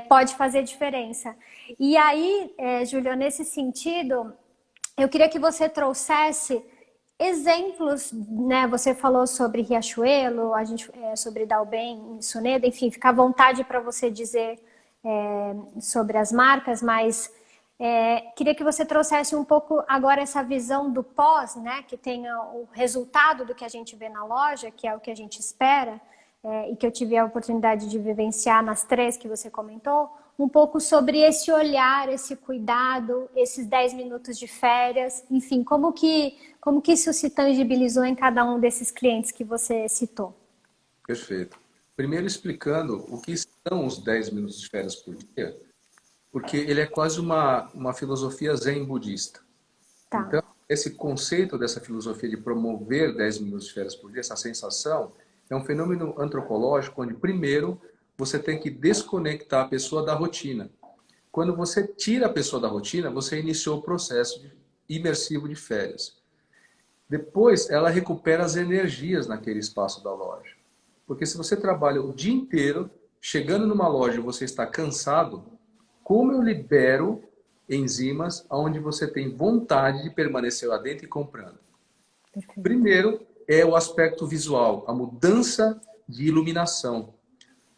pode fazer diferença. E aí, Júlio, nesse sentido, eu queria que você trouxesse exemplos, né? Você falou sobre Riachuelo, sobre Dalben, Sonedo, enfim, fica à vontade para você dizer sobre as marcas, mas queria que você trouxesse um pouco agora essa visão do pós, né? Que tenha o resultado do que a gente vê na loja, que é o que a gente espera, e que eu tive a oportunidade de vivenciar nas 3 que você comentou, um pouco sobre esse olhar, esse cuidado, esses 10 minutos de férias, enfim, como que isso se tangibilizou em cada um desses clientes que você citou? Perfeito. Primeiro explicando o que são os 10 minutos de férias por dia, porque ele é quase uma filosofia zen budista. Tá. Então, esse conceito dessa filosofia de promover 10 minutos de férias por dia, essa sensação, é um fenômeno antropológico onde, primeiro, você tem que desconectar a pessoa da rotina. Quando você tira a pessoa da rotina, você iniciou o processo imersivo de férias. Depois, ela recupera as energias naquele espaço da loja. Porque se você trabalha o dia inteiro, chegando numa loja e você está cansado, como eu libero enzimas onde você tem vontade de permanecer lá dentro e comprando? Perfeito. Primeiro é o aspecto visual, a mudança de iluminação.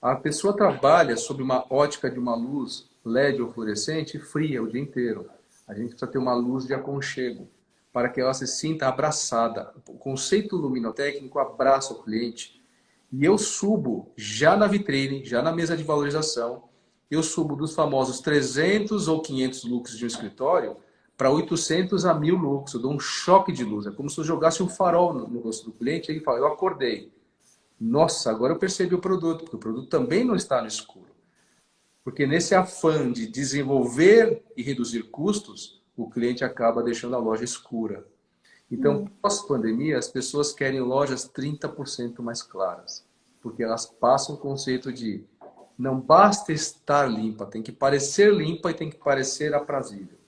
A pessoa trabalha sob uma ótica de uma luz LED ou fluorescente fria o dia inteiro. A gente precisa ter uma luz de aconchego para que ela se sinta abraçada. O conceito luminotécnico abraça o cliente. E eu subo já na vitrine, já na mesa de valorização, eu subo dos famosos 300 ou 500 lux de um escritório para 800 a 1000 lux. Eu dou um choque de luz. É como se eu jogasse um farol no rosto do cliente e ele fala, eu acordei. Nossa, agora eu percebi o produto, porque o produto também não está no escuro. Porque nesse afã de desenvolver e reduzir custos, o cliente acaba deixando a loja escura. Então, pós-pandemia, as pessoas querem lojas 30% mais claras. Porque elas passam o conceito de não basta estar limpa, tem que parecer limpa e tem que parecer aprazível.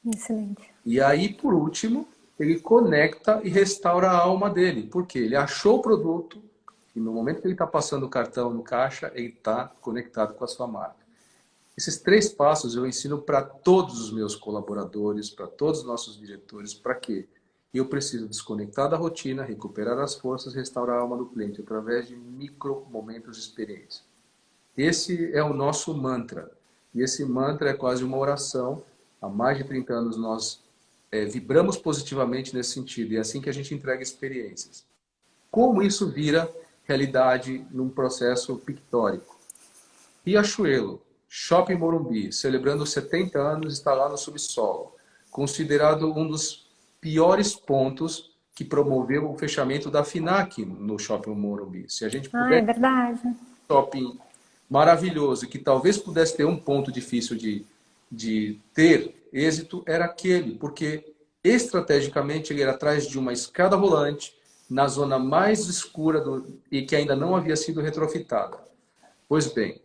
Excelente. E aí, por último, ele conecta e restaura a alma dele. Porque ele achou o produto e no momento que ele está passando o cartão no caixa, ele está conectado com a sua marca. Esses 3 passos eu ensino para todos os meus colaboradores, para todos os nossos diretores. Para quê? Eu preciso desconectar da rotina, recuperar as forças, restaurar a alma do cliente através de micro momentos de experiência. Esse é o nosso mantra. E esse mantra é quase uma oração. Há mais de 30 anos nós vibramos positivamente nesse sentido. E é assim que a gente entrega experiências. Como isso vira realidade num processo pictórico? Riachuelo, Shopping Morumbi, celebrando 70 anos, está lá no subsolo. Considerado um dos piores pontos que promoveu o fechamento da FINAC no Shopping Morumbi. Se a gente É verdade. shopping maravilhoso, que talvez pudesse ter um ponto difícil de ter êxito, era aquele, porque estrategicamente ele era atrás de uma escada rolante, na zona mais escura e que ainda não havia sido retrofitada. Pois bem,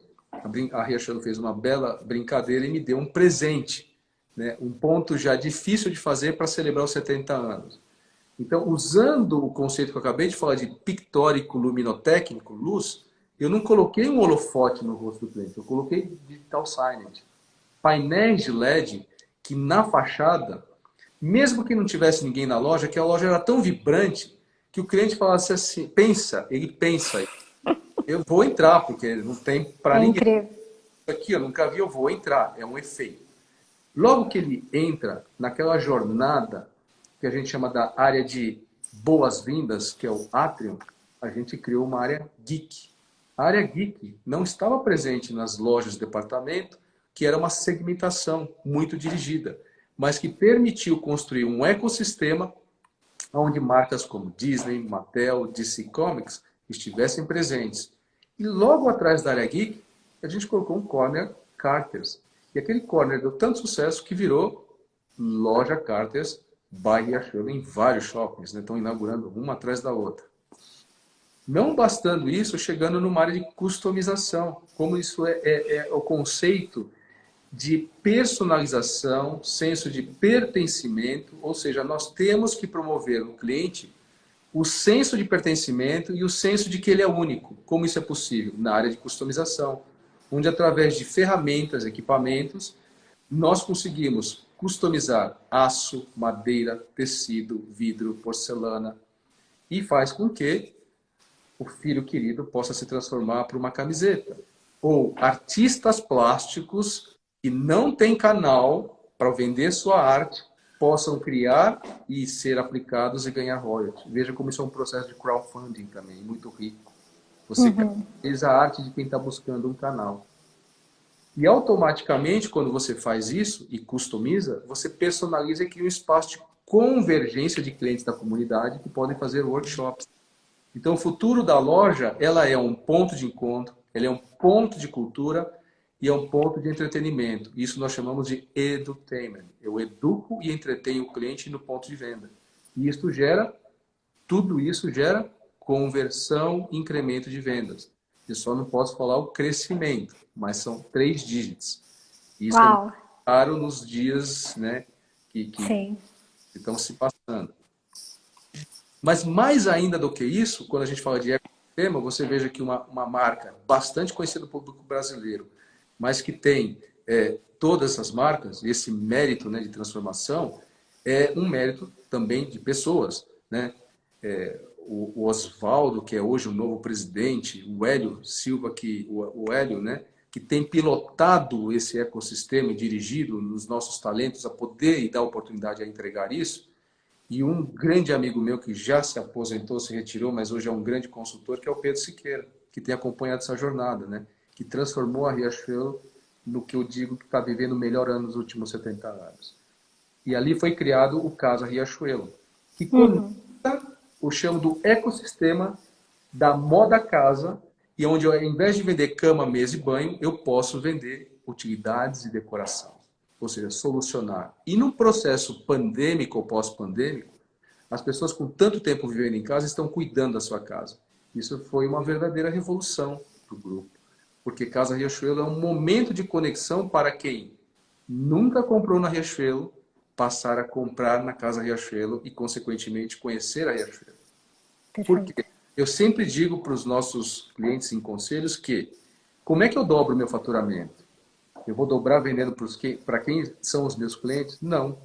a Riachuelo fez uma bela brincadeira e me deu um presente né? Um ponto já difícil de fazer para celebrar os 70 anos. Então, usando o conceito que eu acabei de falar de pictórico luminotécnico, luz, eu não coloquei um holofote no rosto do cliente, eu coloquei digital signage. Painéis de LED que na fachada, mesmo que não tivesse ninguém na loja, que a loja era tão vibrante que o cliente falasse assim, ele pensa, eu vou entrar, porque não tem para É ninguém. incrível. Aqui eu nunca vi, eu vou entrar, é um efeito. Logo que ele entra naquela jornada que a gente chama da área de boas-vindas, que é o Atrium, a gente criou uma área geek. A área geek não estava presente nas lojas de departamento, que era uma segmentação muito dirigida, mas que permitiu construir um ecossistema onde marcas como Disney, Mattel, DC Comics estivessem presentes. E logo atrás da área geek, a gente colocou um corner Carters. E aquele corner deu tanto sucesso que virou loja Carters by Riachuelo em vários shoppings, né? Estão inaugurando uma atrás da outra. Não bastando isso, chegando numa área de customização, como isso é o conceito de personalização, senso de pertencimento, ou seja, nós temos que promover no cliente o senso de pertencimento e o senso de que ele é único. Como isso é possível? Na área de customização, onde através de ferramentas, equipamentos, nós conseguimos customizar aço, madeira, tecido, vidro, porcelana, e faz com que o filho querido possa se transformar para uma camiseta. Ou artistas plásticos que não têm canal para vender sua arte possam criar e ser aplicados e ganhar royalties. Veja como isso é um processo de crowdfunding também, muito rico. Você fez a arte de quem está buscando um canal. E automaticamente, quando você faz isso e customiza, você personaliza e cria um espaço de convergência de clientes da comunidade que podem fazer workshops. Então, o futuro da loja, ela é um ponto de encontro, ela é um ponto de cultura e é um ponto de entretenimento. Isso nós chamamos de edutainment. Eu educo e entretenho o cliente no ponto de venda. E tudo isso gera conversão, incremento de vendas. Eu só não posso falar o crescimento, mas são 3 dígitos. Isso Uau. é claro nos dias, né, que Sim. estão se passando. Mas mais ainda do que isso, quando a gente fala de ecossistema, você veja que uma marca bastante conhecida do público brasileiro, mas que tem todas essas marcas, esse mérito, né, de transformação, é um mérito também de pessoas, né? O Oswaldo, que é hoje o novo presidente, o Hélio Silva, o Hélio, né, que tem pilotado esse ecossistema e dirigido os nossos talentos a poder e dar oportunidade a entregar isso. E um grande amigo meu que já se aposentou, se retirou, mas hoje é um grande consultor, que é o Pedro Siqueira, que tem acompanhado essa jornada, né? Que transformou a Riachuelo no que eu digo que está vivendo o melhor ano dos últimos 70 anos. E ali foi criado o Casa Riachuelo, que conecta o chamo do ecossistema da moda casa, e onde eu, ao invés de vender cama, mesa e banho, eu posso vender utilidades e decoração. Ou seja, solucionar. E num processo pandêmico ou pós-pandêmico, as pessoas com tanto tempo vivendo em casa estão cuidando da sua casa. Isso foi uma verdadeira revolução para o grupo. Porque Casa Riachuelo é um momento de conexão para quem nunca comprou na Riachuelo, passar a comprar na Casa Riachuelo e, consequentemente, conhecer a Riachuelo. Por quê? Eu sempre digo para os nossos clientes em conselhos que, como é que eu dobro o meu faturamento? Eu vou dobrar vendendo para quem são os meus clientes? Não.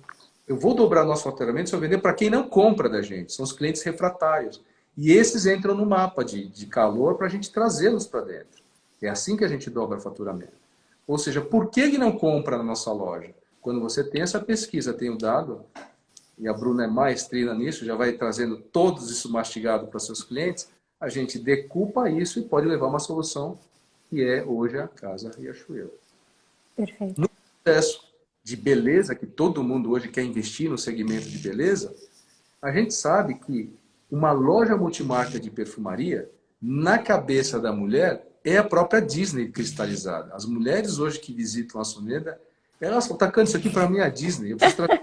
Eu vou dobrar nosso faturamento se eu vender para quem não compra da gente. São os clientes refratários. E esses entram no mapa de calor para a gente trazê-los para dentro. É assim que a gente dobra o faturamento. Ou seja, por que ele não compra na nossa loja? Quando você tem essa pesquisa, tem o dado, e a Bruna é maestrina nisso, já vai trazendo todos isso mastigado para seus clientes, a gente decupa isso e pode levar uma solução que é hoje a Casa Riachuelo. Perfeito. No processo de beleza, que todo mundo hoje quer investir no segmento de beleza, a gente sabe que uma loja multimarca de perfumaria, na cabeça da mulher, é a própria Disney cristalizada. As mulheres hoje que visitam a Soneda, elas estão tacando isso aqui para mim a Disney. Eu preciso trazer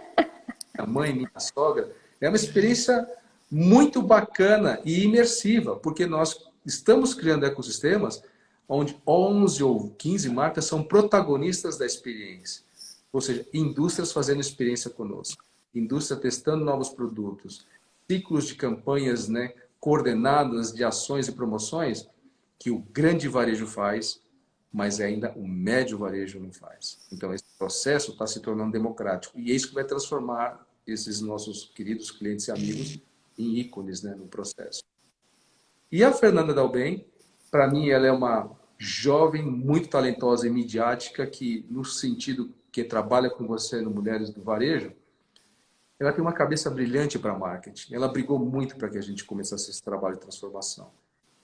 minha mãe, minha sogra. É uma experiência muito bacana e imersiva, porque nós estamos criando ecossistemas onde 11 ou 15 marcas são protagonistas da experiência. Ou seja, indústrias fazendo experiência conosco, indústria testando novos produtos, ciclos de campanhas, né, coordenadas de ações e promoções que o grande varejo faz, mas ainda o médio varejo não faz. Então, esse processo está se tornando democrático. E é isso que vai transformar esses nossos queridos clientes e amigos em ícones, né, no processo. E a Fernanda Dalben, para mim, ela é uma jovem muito talentosa e midiática que, no sentido que trabalha com você no Mulheres do Varejo, ela tem uma cabeça brilhante para marketing. Ela brigou muito para que a gente começasse esse trabalho de transformação.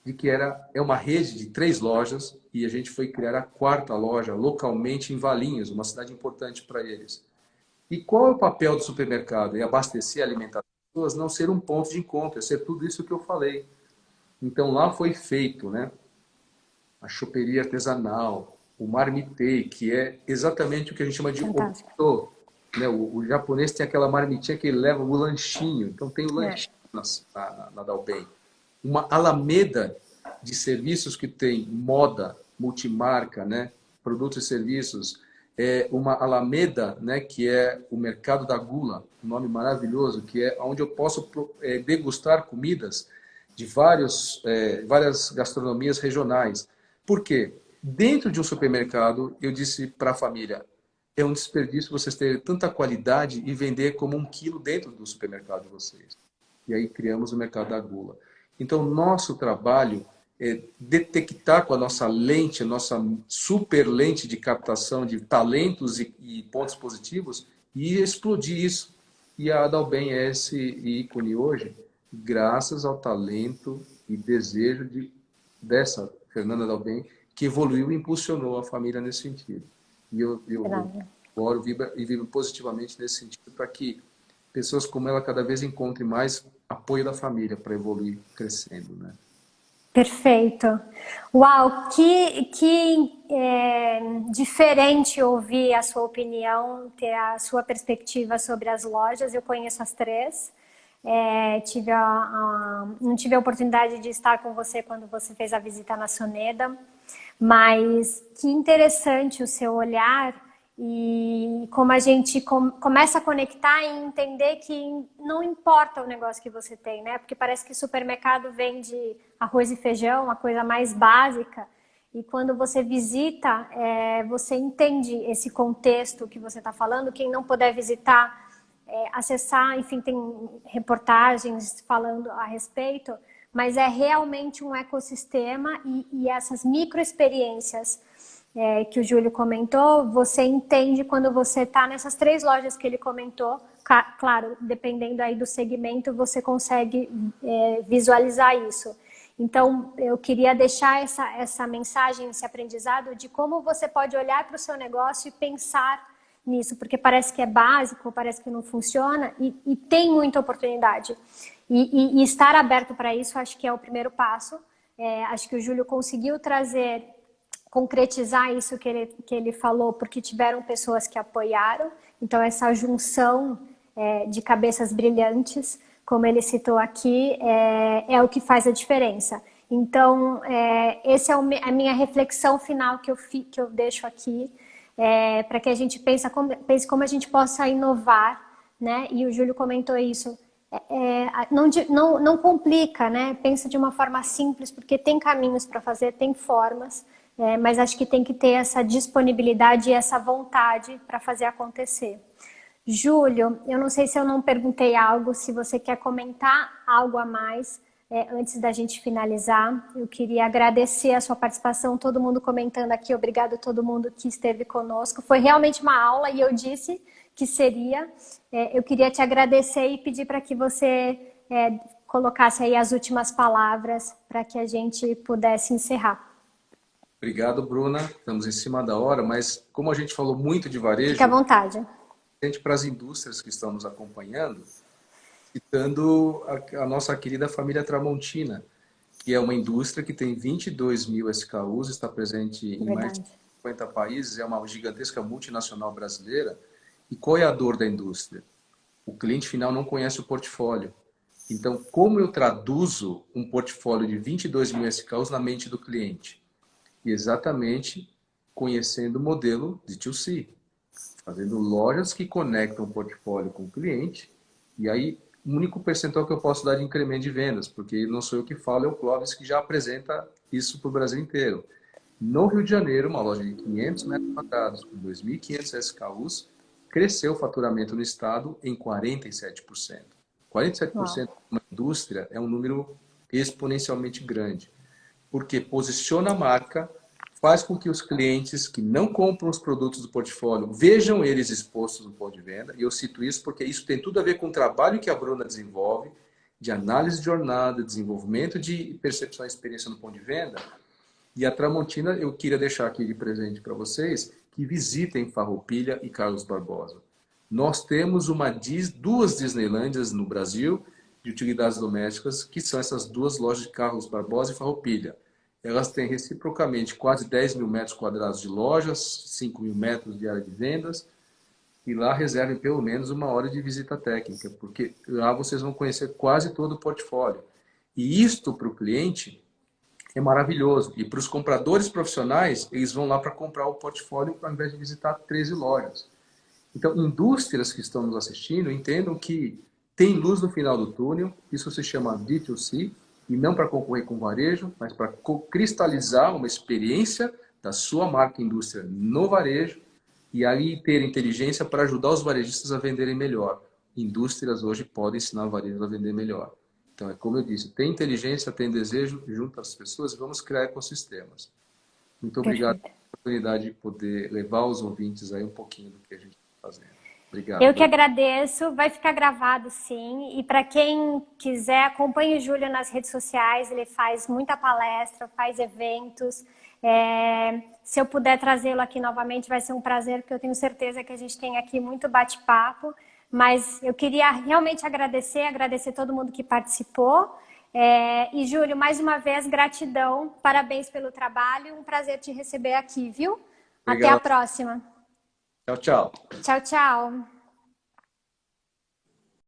De que é uma rede de 3 lojas e a gente foi criar a 4ª loja localmente em Valinhos, uma cidade importante para eles. E qual é o papel do supermercado? É abastecer, alimentar as pessoas, não ser um ponto de encontro, é ser tudo isso que eu falei. Então lá foi feito, né, a choperia artesanal, o marmitei, que é exatamente o que a gente chama de Fantástico. obito, né? O japonês tem aquela marmitinha que ele leva o lanchinho, então tem o lanchinho na Dalben. Uma alameda de serviços que tem moda, multimarca, né, produtos e serviços, uma alameda, né, que é o mercado da gula, um nome maravilhoso, que é onde eu posso degustar comidas de várias gastronomias regionais. Por quê? Dentro de um supermercado, eu disse para a família, é um desperdício vocês terem tanta qualidade e vender como 1 quilo dentro do supermercado de vocês. E aí criamos o mercado da gula. Então, nosso trabalho é detectar com a nossa lente, a nossa super lente de captação de talentos e pontos positivos e explodir isso. E a Dalben é esse ícone hoje, graças ao talento e desejo dessa Fernanda Dalben, que evoluiu e impulsionou a família nesse sentido. E eu oro e vibro positivamente nesse sentido para que pessoas como ela cada vez encontrem mais apoio da família para evoluir crescendo, né? Perfeito. Uau, que diferente ouvir a sua opinião, ter a sua perspectiva sobre as lojas. Eu conheço as 3. Não tive a oportunidade de estar com você quando você fez a visita na Soneda, mas que interessante o seu olhar e como a gente começa a conectar e entender que não importa o negócio que você tem, né? Porque parece que o supermercado vende arroz e feijão, a coisa mais básica, e quando você visita, você entende esse contexto que você está falando. Quem não puder visitar, acessar, enfim, tem reportagens falando a respeito, mas é realmente um ecossistema e essas microexperiências que o Júlio comentou, você entende quando você está nessas 3 lojas que ele comentou. Claro, dependendo aí do segmento, você consegue visualizar isso. Então, eu queria deixar essa mensagem, esse aprendizado de como você pode olhar para o seu negócio e pensar nisso, porque parece que é básico, parece que não funciona e tem muita oportunidade. E estar aberto para isso, acho que é o primeiro passo. Acho que o Júlio conseguiu concretizar isso que ele falou, porque tiveram pessoas que apoiaram. Então, essa junção de cabeças brilhantes, como ele citou aqui, é o que faz a diferença. Então, essa é a minha reflexão final que eu deixo aqui, para que a gente pense como a gente possa inovar, né? E o Júlio comentou isso. Não complica, né? Pensa de uma forma simples, porque tem caminhos para fazer, tem formas, mas acho que tem que ter essa disponibilidade e essa vontade para fazer acontecer. Júlio, eu não sei se eu não perguntei algo, se você quer comentar algo a mais antes da gente finalizar. Eu queria agradecer a sua participação, todo mundo comentando aqui, obrigado a todo mundo que esteve conosco. Foi realmente uma aula e eu disse que seria. Eu queria te agradecer e pedir para que você colocasse aí as últimas palavras para que a gente pudesse encerrar. Obrigado, Bruna. Estamos em cima da hora, mas como a gente falou muito de varejo... Fique à vontade. Para as indústrias que estão nos acompanhando, citando a nossa querida família Tramontina, que é uma indústria que tem 22 mil SKUs, está presente em mais de 50 países, é uma gigantesca multinacional brasileira. E qual é a dor da indústria? O cliente final não conhece o portfólio. Então, como eu traduzo um portfólio de 22 mil SKUs na mente do cliente? E exatamente conhecendo o modelo de 2C. fazendo lojas que conectam o portfólio com o cliente, e aí o único percentual que eu posso dar de incremento de vendas, porque não sou eu que falo, é o Clóvis que já apresenta isso para o Brasil inteiro. No Rio de Janeiro, uma loja de 500 metros quadrados, com 2.500 SKUs, cresceu o faturamento no estado em 47%. 47% Uau. de uma indústria é um número exponencialmente grande, porque posiciona a marca, faz com que os clientes que não compram os produtos do portfólio vejam eles expostos no ponto de venda. E eu cito isso porque isso tem tudo a ver com o trabalho que a Bruna desenvolve, de análise de jornada, desenvolvimento de percepção e experiência no ponto de venda. E a Tramontina, eu queria deixar aqui de presente para vocês que visitem Farroupilha e Carlos Barbosa. Nós temos duas Disneylândias no Brasil de utilidades domésticas, que são essas duas lojas de Carlos Barbosa e Farroupilha. Elas têm reciprocamente quase 10 mil metros quadrados de lojas, 5 mil metros de área de vendas, e lá reservem pelo menos uma hora de visita técnica, porque lá vocês vão conhecer quase todo o portfólio. E isto para o cliente é maravilhoso. E para os compradores profissionais, eles vão lá para comprar o portfólio ao invés de visitar 13 lojas. Então, indústrias que estão nos assistindo, entendam que tem luz no final do túnel, isso se chama D2C, e não para concorrer com o varejo, mas para cristalizar uma experiência da sua marca indústria no varejo e aí ter inteligência para ajudar os varejistas a venderem melhor. Indústrias hoje podem ensinar varejos a vender melhor. Então, é como eu disse, tem inteligência, tem desejo, junto às pessoas, vamos criar ecossistemas. Muito obrigado Perfeito. pela oportunidade de poder levar aos ouvintes aí um pouquinho do que a gente está fazendo. Obrigado, Eu que Bruno. agradeço, vai ficar gravado sim. E para quem quiser, acompanhe o Júlio nas redes sociais, ele faz muita palestra, faz eventos. Se eu puder trazê-lo aqui novamente, vai ser um prazer, porque eu tenho certeza que a gente tem aqui muito bate-papo. Mas eu queria realmente agradecer todo mundo que participou. E Júlio, mais uma vez, gratidão, parabéns pelo trabalho, um prazer te receber aqui, viu? Até a Obrigado. próxima. Tchau, tchau. Tchau, tchau.